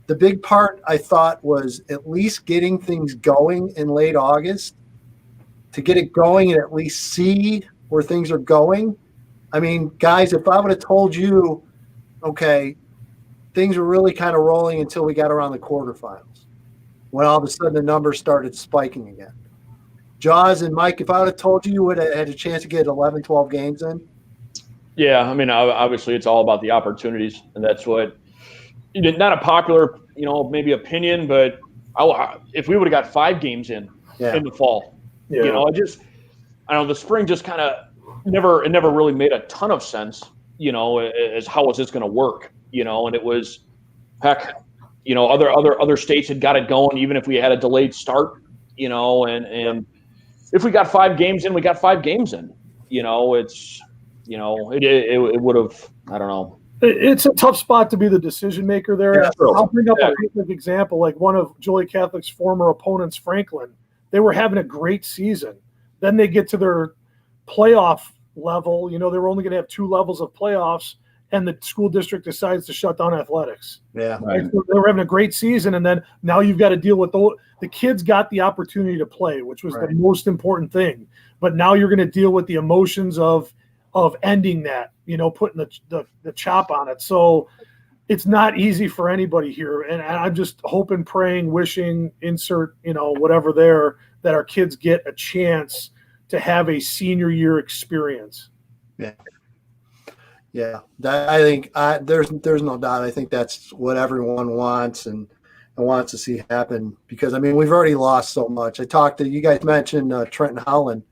the big part, I thought, was at least getting things going in late August to get it going and at least see where things are going. I mean, guys, if I would have told you, okay, things were really kind of rolling until we got around the quarterfinals, when all of a sudden the numbers started spiking again. Jaws and Mike, if I would have told you you would have had a chance to get 11, 12 games in. Yeah, I mean, obviously it's all about the opportunities, and that's what not a popular, maybe opinion, but if we would have got 5 games in the fall, I don't know, the spring just kind of never really made a ton of sense, as how was this going to work, and it was, heck, other states had got it going, even if we had a delayed start, and if we got 5 games in, we got 5 games in, it's, it would have, I don't know. It's a tough spot to be the decision maker there. Yeah, I'll bring up a quick example, like one of Joliet Catholic's former opponents, Franklin. They were having a great season. Then they get to their playoff level. They were only going to have 2 levels of playoffs, and the school district decides to shut down athletics. Yeah, right. So they were having a great season, and then now you've got to deal with the kids got the opportunity to play, which was the most important thing. But now you're going to deal with the emotions of ending that, putting the chop on it. So it's not easy for anybody here. And I'm just hoping, praying, wishing, insert, whatever there, that our kids get a chance to have a senior year experience. Yeah. Yeah. I think there's no doubt. I think that's what everyone wants and wants to see happen, because, I mean, we've already lost so much. You guys mentioned Trenton Holland.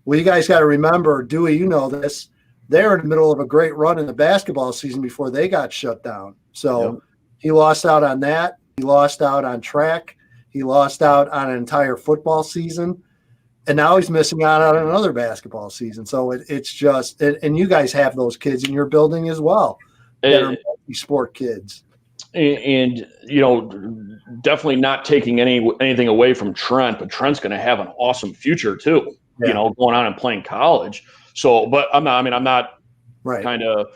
Well, you guys got to remember, Dewey, this, they're in the middle of a great run in the basketball season before they got shut down. So he lost out on that. He lost out on track. He lost out on an entire football season. And now he's missing out on another basketball season. So it's just, and you guys have those kids in your building as well that are multi-sport kids. And definitely not taking anything away from Trent, but Trent's going to have an awesome future too. Going on and playing college. So, but I'm not kind of,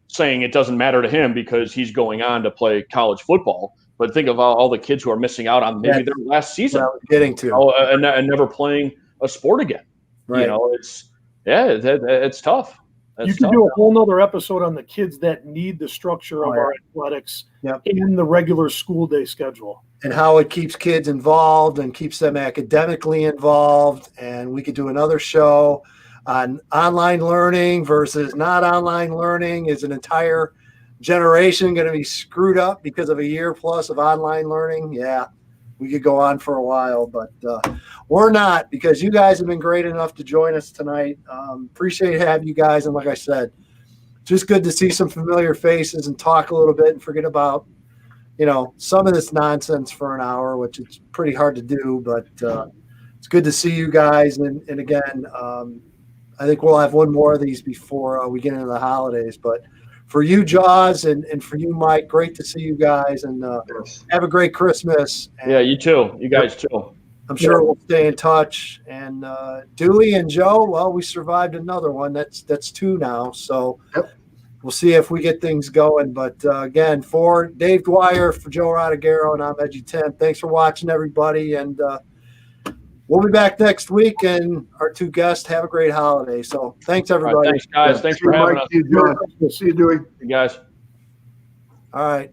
saying it doesn't matter to him because he's going on to play college football. But think of all the kids who are missing out on maybe their last season, getting to and never playing a sport again. Right. It's tough. You can do a whole nother episode on the kids that need the structure of our athletics in the regular school day schedule. And how it keeps kids involved and keeps them academically involved. And we could do another show on online learning versus not online learning. Is an entire generation going to be screwed up because of a year plus of online learning? Yeah, we could go on for a while, but we're not, because you guys have been great enough to join us tonight. Appreciate having you guys. And like I said, just good to see some familiar faces and talk a little bit and forget about, some of this nonsense for an hour, which it's pretty hard to do, but it's good to see you guys. And again, I think we'll have one more of these before we get into the holidays, but for you, Jaws, and for you, Mike, great to see you guys, and have a great Christmas. And you too. You guys too. I'm sure we'll stay in touch. And Dewey and Joe, well, we survived another one. That's 2 now. So we'll see if we get things going. But again, for Dave Dwyer, for Joe Rodeghero, and I'm EDGYTIM. Thanks for watching, everybody. And we'll be back next week. And our 2 guests, have a great holiday. So thanks, everybody. Right, thanks, guys. Thanks for having us. See you, Dewey. You guys. All right.